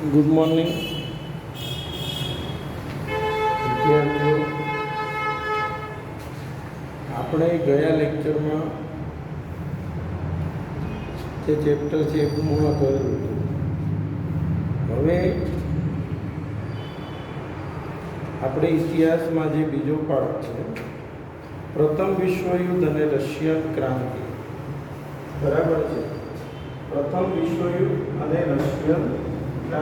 Good morning વિદ્યાર્થીઓ. આપણે ગયા લેક્ચરમાં જે ચેપ્ટર છે એ પૂર્ણ કર્યું હતું. હવે આપણે ઇતિહાસમાં જે બીજો પાઠ છે, પ્રથમ વિશ્વયુદ્ધ અને રશિયન ક્રાંતિ. બરાબર છે. પ્રથમ વિશ્વયુદ્ધ અને રશિયન ક્રાંતિ. હવે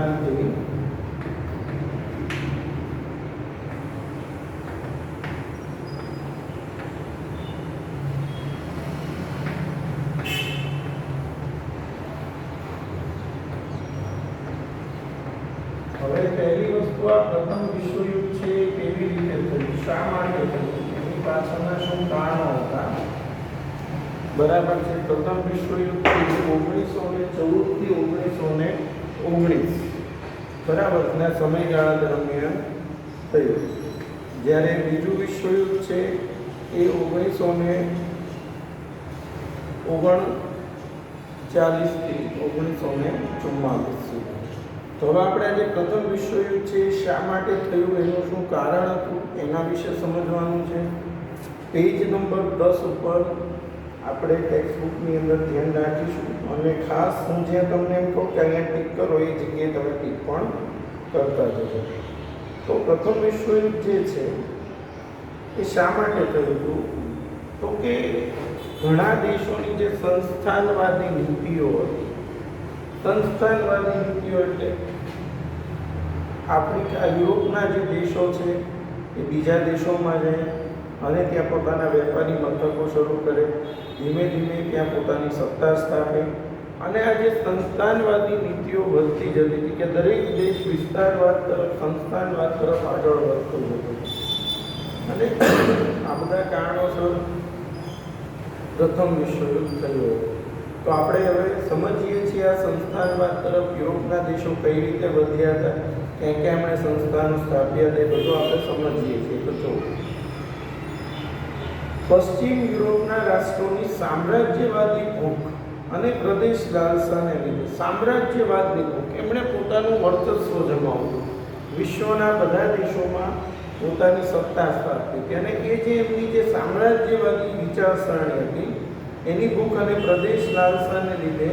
પહેલી વસ્તુ, આ પ્રથમ વિશ્વયુદ્ધ છે એ કેવી રીતે થયું, શા માટે થયું, એની પાછળના શું કારણો હતા. બરાબર છે. પ્રથમ વિશ્વયુદ્ધ 1914 થી 1919 બરાબર ના સમયગાળા દરમિયાન થયું. જ્યારે બીજું વિશ્વયુદ્ધ છે એ 1939 થી 1944 સુધી. તો હવે આપણે આજે પ્રથમ વિશ્વયુદ્ધ છે શા માટે થયું, એનું શું કારણ હતું, એના વિશે સમજવાનું છે. પેજ નંબર 10 ઉપર આપણે ટેક્સ્ટબુકની અંદર ધ્યાન રાખીશું. અને ખાસ હું જ્યાં તમને એમ કહું કે અહીંયા ટીક કરો એ જગ્યાએ તમે ટીક પણ કરતા જજો. તો પ્રથમ વિશ્વયુદ્ધ જે છે એ શા માટે થયું હતું, તો કે ઘણા દેશોની જે સંસ્થાનવાદી નીતિઓ હતી. સંસ્થાનવાદી નીતિઓ એટલે આફ્રિકા, યુરોપના જે દેશો છે એ બીજા દેશોમાં જાય અને ત્યાં પોતાના વેપારી મથકો શરૂ કરે, ધીમે ધીમે ત્યાં પોતાની સત્તા સ્થાપે. અને આ જે સંસ્થાનવાદી નીતિઓ વધતી જતી હતી કે દરેક દેશ વિસ્તારવાદ તરફ, સંસ્થાનવાદ તરફ આગળ વધતો જતો. અને આ બધા કારણોસર પ્રથમ વિશ્વયુદ્ધ થયું. તો આપણે હવે સમજીએ છીએ આ સંસ્થાનવાદ તરફ યુરોપના દેશો કઈ રીતે વધ્યા હતા, ક્યાં ક્યાં એમણે સંસ્થાનો સ્થાપ્યા હતા, એ બધું આપણે સમજીએ છીએ. તો જો પશ્ચિમ યુરોપના રાષ્ટ્રોની સામ્રાજ્યવાદી ભૂખ અને પ્રદેશ લાલસાને લીધે, સામ્રાજ્યવાદની ભૂખ, એમણે પોતાનું વર્ચસ્વ જમાવ્યું, વિશ્વના બધા દેશોમાં પોતાની સત્તા સ્થાપી હતી. અને એ જે એમની જે સામ્રાજ્યવાદી વિચારસરણી હતી એની ભૂખ અને પ્રદેશ લાલસાને લીધે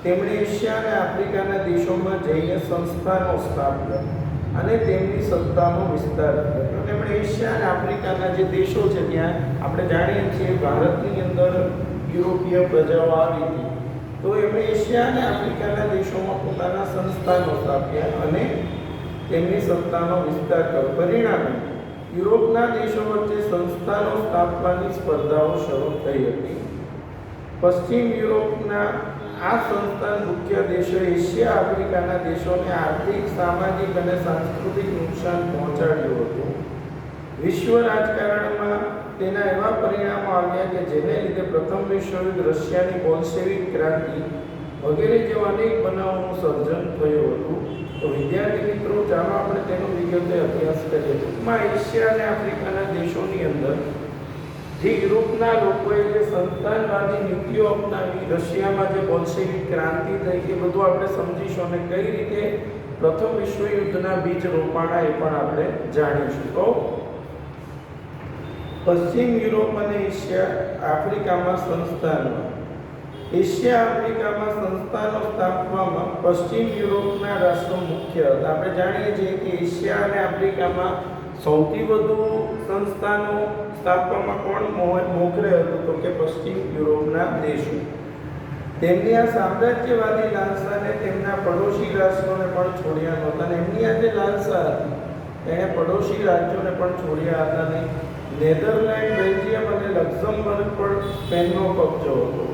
તેમણે એશિયા અને આફ્રિકાના દેશોમાં જઈને સંસ્થાનો સ્થાપ્યા અને તેમની સત્તાનો વિસ્તાર કર્યો. તેમણે એશિયા અને આફ્રિકાના જે દેશો છે ત્યાં આપણે જાણીએ છીએ ભારતની અંદર યુરોપીય પ્રજાઓ આવી હતી, તો એમણે એશિયા અને આફ્રિકાના દેશોમાં પોતાના સંસ્થાનો સ્થાપ્યા અને તેમની સત્તાનો વિસ્તાર કર્યો. પરિણામે યુરોપના દેશો વચ્ચે સંસ્થાનો સ્થાપવાની સ્પર્ધાઓ શરૂ થઈ હતી. પશ્ચિમ યુરોપના આ સંસ્થાન મુખ્ય દેશો એશિયા આફ્રિકાના દેશોને આર્થિક, સામાજિક અને સાંસ્કૃતિક નુકસાન પહોંચાડ્યું હતું. વિશ્વ રાજકારણમાં તેના એવા પરિણામો આવ્યા કે જેને લીધે પ્રથમ વિશ્વયુદ્ધ, રશિયાની બોલ્શેવિક ક્રાંતિ વગેરે જેવા અનેક બનાવોનું સર્જન થયું હતું. તો વિદ્યાર્થી મિત્રો, ચાલો આપણે તેનો વિગતે અભ્યાસ કરીએ. ટૂંકમાં એશિયા અને આફ્રિકાના દેશોની અંદર જે યુરોપના લોકોએ જે સંસ્થાનવાદી નીતિઓ અપનાવી, રશિયામાં જે બોલ્શેવિક ક્રાંતિ થઈ, એ બધું આપણે સમજીશું અને કઈ રીતે પ્રથમ વિશ્વયુદ્ધના બીજ રોપાણા એ પણ આપણે જાણીશું. તો પશ્ચિમ યુરોપ અને એશિયા આફ્રિકામાં સંસ્થાનો, એશિયા આફ્રિકામાં સંસ્થાનો સ્થાપવામાં પશ્ચિમ યુરોપના રાષ્ટ્રો મુખ્ય હતા. આપણે જાણીએ છીએ કે એશિયા અને આફ્રિકામાં સૌથી વધુ સંસ્થાનો સ્થાપવામાં કોણ મોખરે હતું, તો કે પશ્ચિમ યુરોપના દેશો. તેમની આ સામ્રાજ્યવાદી લાલસાને તેમના પડોશી રાષ્ટ્રોને પણ છોડ્યા નહોતા. અને એમની આ જે લાલસા હતી તેણે પડોશી રાજ્યોને પણ છોડ્યા હતા નહીં. નેધરલેન્ડ, બેલ્જિયમ અને લક્ઝમબર્ગ પર સ્પેનનો કબજો હતો.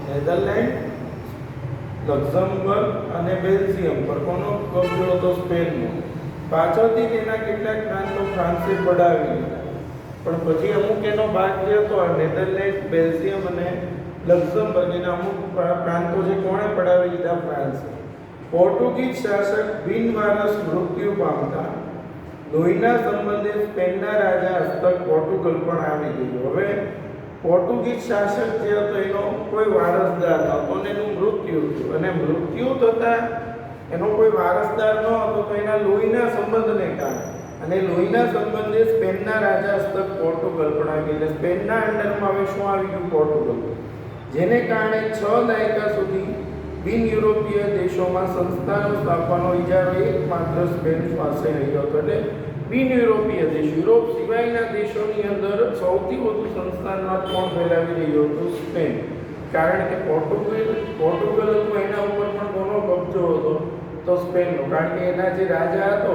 નેધરલેન્ડ, લક્ઝમબર્ગ અને બેલ્જિયમ પર કોનો કબજો હતો? સ્પેનનો. પાછળથી તેના કેટલાક પ્રાંતો ફ્રાન્સે પડાવી લીધા, પણ પછી અમુક એનો ભાગ જે હતો નેધરલેન્ડ, બેલ્જિયમ અને લક્ઝમબર્ગ, એના અમુક પ્રાંતો જે કોણે પડાવી લીધા? ફ્રાન્સે. પોર્ટુગીઝ શાસક બિનવારસ મૃત્યુ પામતા લોહીના સંબંધે સ્પેનના રાજા હસ્તક પોર્ટુગલ પણ આવી ગયું. હવે પોર્ટુગીઝ શાસક જે હતો એનો કોઈ વારસદાર નહોતો અને એનું મૃત્યુ થયું, અને મૃત્યુ થતાં એનો કોઈ વારસદાર ન હતો તો એના લોહીના સંબંધને કારણે, અને લોહીના સંબંધે સ્પેનના રાજા હસ્તક પોર્ટુગલ પણ આવી, એટલે સ્પેનના અંડરમાં હવે શું આવી ગયું? પોર્ટુગલ. જેને કારણે 6 દાયકા સુધી બિન યુરોપીય દેશોમાં સંસ્થાનો સ્થાપવાનો ઇજારો એકમાત્ર સ્પેન પાસે રહ્યો હતો. એટલે બિન યુરોપીય દેશ, યુરોપ સિવાયના દેશોની અંદર સૌથી વધુ સંસ્થાનમાં કોણ ફેલાવી રહ્યો હતો? સ્પેન. કારણ કે પોર્ટુગલ હતું, એના ઉપર પણ કોનો કબજો હતો? તો સ્પેનનો. કારણ કે એના જે રાજા હતો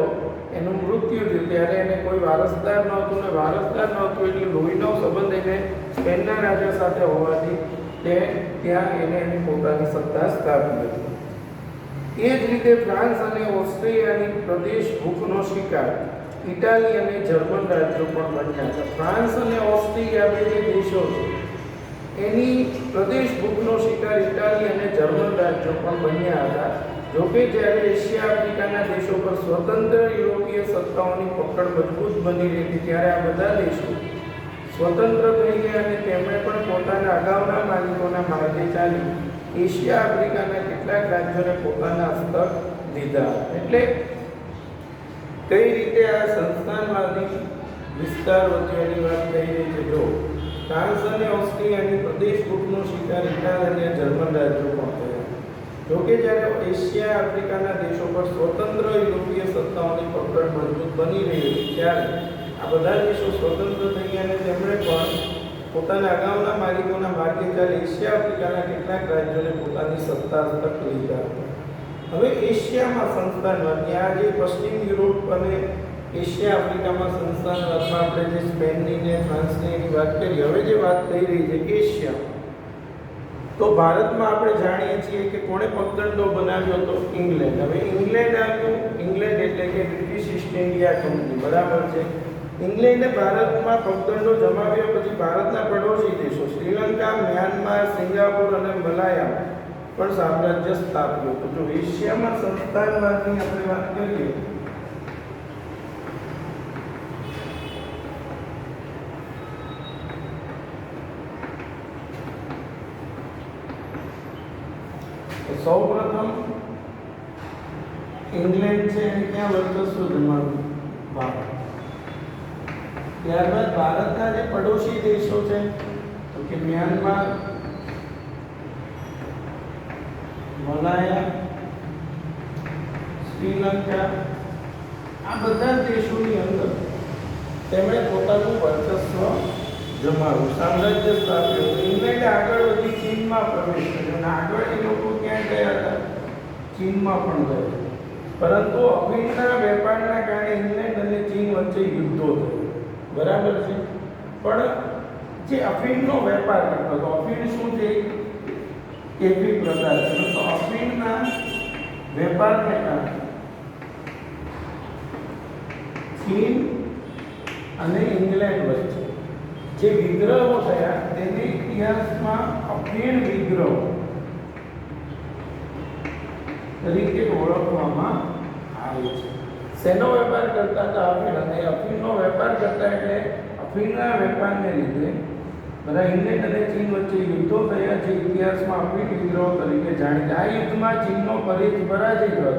એનું મૃત્યુ થયું ત્યારે એને કોઈ વારસદાર નહોતું, ને વારસદાર નહોતું એટલે લોહીનો સંબંધ એને સ્પેનના રાજા સાથે હોવાથી તે ત્યાં એને એની પોતાની સત્તા સ્થાપી હતી. એ જ રીતે ફ્રાન્સ અને ઓસ્ટ્રિયાની પ્રદેશ ભૂખનો શિકાર ઇટાલી અને જર્મન રાજ્યો પણ બન્યા હતા. ફ્રાન્સ અને ઓસ્ટ્રિયા બે જે દેશો છે એની પ્રદેશ ભૂખનો શિકાર ઇટાલી અને જર્મન રાજ્યો પણ બન્યા હતા. જોકે જ્યારે એશિયા આફ્રિકાના દેશો પર સ્વતંત્ર યુરોપીય સત્તાઓની પકડ મજબૂત બની રહી હતી ત્યારે આ બધા દેશો સ્વતંત્ર થઈ ગયા અને તેમણે પણ પોતાના અગાઉના માલિકોના માર્ગે ચાલી એશિયા આફ્રિકાના કેટલાક રાજ્યોને પોતાના હસ્તક લીધા. એટલે કઈ રીતે આ સંસ્થાનવાદી વિસ્તાર વચ્ચેની વાત થઈ રહી છે? જો ફ્રાન્સ અને ઓસ્ટ્રિયાની પ્રદેશ ભૂખનો શિકાર ઇટાલી અને જર્મન રાજ્યો પણ થયા. જોકે જ્યારે એશિયા આફ્રિકાના દેશો પર સ્વતંત્ર યુરોપીય સત્તાઓની પકડ મજબૂત બની રહી હતી ત્યારે આ બધા દેશો સ્વતંત્ર થઈ ગયા અને તેમણે પણ પોતાના અગાઉના માલિકોના માર્ગે ચાલી એશિયા આફ્રિકાના કેટલાક રાજ્યોને પોતાની સત્તા હસ્તક લીધા. હવે એશિયામાં સંસ્થાનવાદ, ત્યાં જે પશ્ચિમ યુરોપ અને એશિયા આફ્રિકામાં સંસ્થાનવાદમાં આપણે જે સ્પેનની ને ફ્રાન્સની એની વાત કરી, હવે જે વાત થઈ રહી છે એશિયા, તો ભારતમાં આપણે જાણીએ છીએ કે કોણે પગદંડો બનાવ્યો હતો? ઇંગ્લેન્ડ. હવે ઇંગ્લેન્ડ આવ્યું, ઇંગ્લેન્ડ એટલે કે બ્રિટિશ ઈસ્ટ ઇન્ડિયા કંપની, બરાબર છે. ઇંગ્લેન્ડે ભારતમાં પગદંડો જમાવ્યા પછી ભારતના પડોશી દેશો શ્રીલંકા, મ્યાનમાર, સિંગાપુર અને મલાયા પણ સામ્રાજ્ય સ્થાપ્યું હતું. જો એશિયામાં સંસ્થાનવાદની આપણે વાત કરીએ તો સૌપ્રથમ ઇંગ્લેન્ડ છે એને ક્યાં વર્ચસ્વ જમાવ્યું? ભારત. ત્યારબાદ ભારતના જે પડોશી દેશો છે તો કે મ્યાનમાર, મલાયા, શ્રીલંકા, આ બધા દેશોની અંદર તેમણે પોતાનું વર્ચસ્વ જમાવ્યું, સામ્રાજ્ય સ્થાપ્યું. ઇંગ્લેન્ડ આગળ વધી ચીનમાં પ્રવેશ કર્યો અને આગળ એ લોકો ક્યાં ગયા હતા? ચીનમાં પણ ગયા. પરંતુ અફીણના વેપારના કારણે ઇંગ્લેન્ડ અને ચીન વચ્ચે યુદ્ધો થયા, બરાબર છે. પણ જે અફીણનો વેપાર કરતો હતો, અફીણ શું છે? કેફી પ્રકાર છે. તો અફીણના વેપારને કારણે ચીન અને ઇંગ્લેન્ડ વચ્ચે જે વિગ્રહો થયા તેને ઇતિહાસમાં અફીણ વિગ્રહ તરીકે ઓળખવામાં આવે છે. શેનો વેપાર કરતા હતા? અફીણ. અને અફીણનો વેપાર કરતા એટલે અફીણના વેપારને લીધે બધા ઇંગ્લેન્ડ અને ચીન વચ્ચે યુદ્ધો થયા જે ઇતિહાસમાં અફીણ વિગ્રહ તરીકે જાણીતા. આ યુદ્ધમાં ચીનનો પરાજય થયો.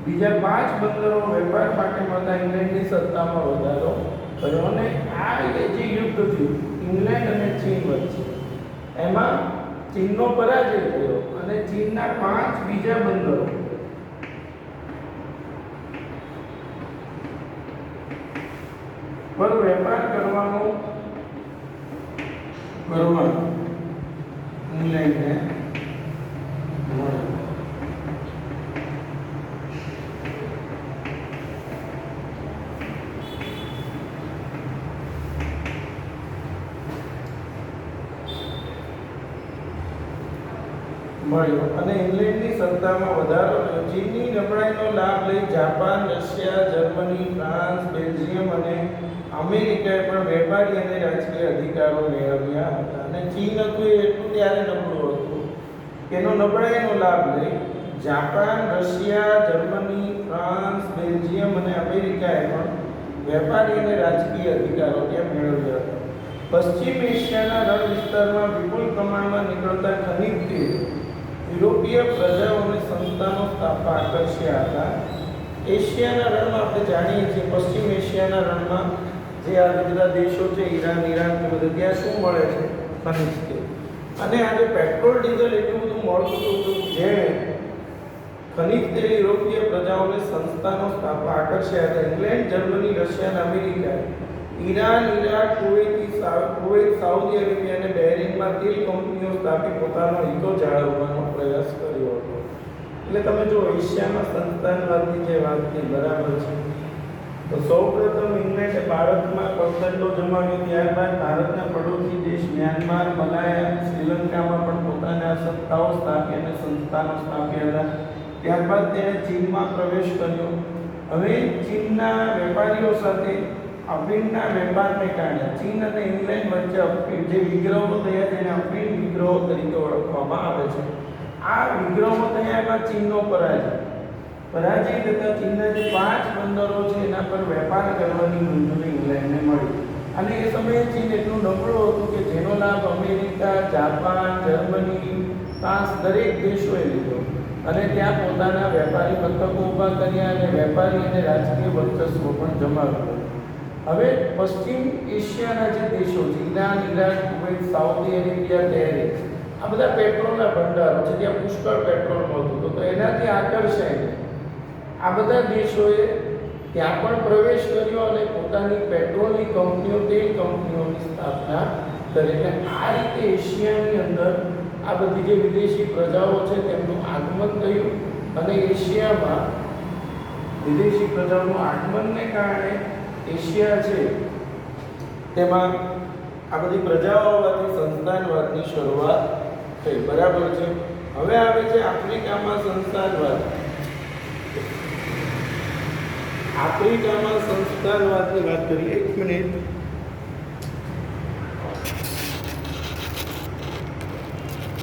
બીજા 5 બંદરો વેપાર માટે મળતા ઇંગ્લેન્ડની સત્તામાં વધારો કર્યો અને આ જે યુદ્ધ થયું ઇંગ્લેન્ડ અને ચીન વચ્ચે, એમાં ચીનનો પરાજય થયો અને ચીનના 5 બીજા બંદરો પર વેપાર કરવાનું ઇંગ્લેન્ડને મળ્યું. અને ઇંગ્લેન્ડની સત્તામાં વધારો થયો. ચીનની નબળાઈનો લાભ લઈ Japan, Russia, Germany, France, Belgium અને અમેરિકાએ પણ વેપારી અને રાજકીય અધિકારો મેળવ્યા હતા. અને ચીન હતું એ એટલું ત્યારે નબળું હતું કે એનો નબળાઈનો લાભ લઈ Japan, Russia, Germany, France, Belgium અને અમેરિકાએ પણ વેપારી અને રાજકીય અધિકારો ત્યાં મેળવ્યા હતા. પશ્ચિમ એશિયાના રણ વિસ્તારમાં વિપુલ પ્રમાણમાં નીકળતા ખનિજ તેલ યુરોપીય પ્રજાઓ અને સંસ્થાનો સ્થાપવા આકર્ષ્યા હતા. એશિયાના રણમાં આપણે જાણીએ છીએ, પશ્ચિમ એશિયાના રણમાં જે આ બધા દેશો છે, ઈરાન કે બધે, ત્યાં શું મળે છે? ખનિજ તેલ. અને આજે પેટ્રોલ ડીઝલ એટલું બધું મળતું હતું, જેણે ખનિજ તેલ યુરોપીય પ્રજાઓને સંસ્થાનો સ્થાપવા આકર્ષ્યા હતા. ઇંગ્લેન્ડ, જર્મની, રશિયા અને અમેરિકાએ Iran, Iraq, Kuwait, Saudi Arabia અને બહેરીનમાં તેલ કંપનીઓ સ્થાપી પોતાનો હિતો જાળવવાનો પ્રયાસ કર્યો હતો. એટલે તમે જો એશિયામાં સંસ્થાનવાદની જે વાત થઈ, બરાબર છે. તો સૌપ્રથમ ઇંગ્લેન્ડે ભારતમાં કૌશલ્યો જમાવ્યો, ત્યારબાદ ભારતના પડોશી દેશ મ્યાનમાર, મલાયા, શ્રીલંકામાં પણ પોતાના સત્તાઓ સ્થાપી અને સંસ્થાનો સ્થાપ્યા હતા. ત્યારબાદ તેણે ચીનમાં પ્રવેશ કર્યો. હવે ચીનના વેપારીઓ સાથે અફીણના વેપારને કારણે ચીન અને ઇંગ્લેન્ડ વચ્ચે અફીણ જે વિગ્રહો થયા તેને અફીણ વિગ્રહો તરીકે ઓળખવામાં આવે છે. આ વિગ્રહો થયા એમાં ચીનનો પરાજય થતા ચીનના જે 5 બંદરો છે એના પર વેપાર કરવાની મંજૂરી ઇંગ્લેન્ડને મળી. અને એ સમયે ચીન એટલું નબળું હતું કે જેનો લાભ અમેરિકા, જાપાન, જર્મની, ફ્રાન્સ દરેક દેશોએ લીધો અને ત્યાં પોતાના વેપારી મથકો ઊભા કર્યા અને વેપારી અને રાજકીય વર્ચસ્વ પણ જમાવ્યું. હવે પશ્ચિમ એશિયાના જે દેશો છે, Iran, Iraq, Kuwait, Saudi Arabia, Bahrain, આ બધા પેટ્રોલના ભંડારો છે, ત્યાં પુષ્કળ પેટ્રોલ મળતું હતું. તો એનાથી આકર્ષાઈને આ બધા દેશોએ ત્યાં પણ પ્રવેશ કર્યો અને પોતાની પેટ્રોલની કંપનીઓ, તેલ કંપનીઓની સ્થાપના કરી. એટલે આ રીતે એશિયાની અંદર આ બધી જે વિદેશી પ્રજાઓ છે તેમનું આગમન થયું અને એશિયામાં વિદેશી પ્રજાઓનું આગમનને કારણે એશિયા છે તેમાં આ બધી પ્રજાઓ આવવાથી સંસ્થાનવાદની શરૂઆત થઈ. બરાબર છે. હવે આવે છે આફ્રિકામાં સંસ્થાનવાદ. આફ્રિકામાં સંસ્થાનવાદની વાત કરીએ. 1 મિનિટ.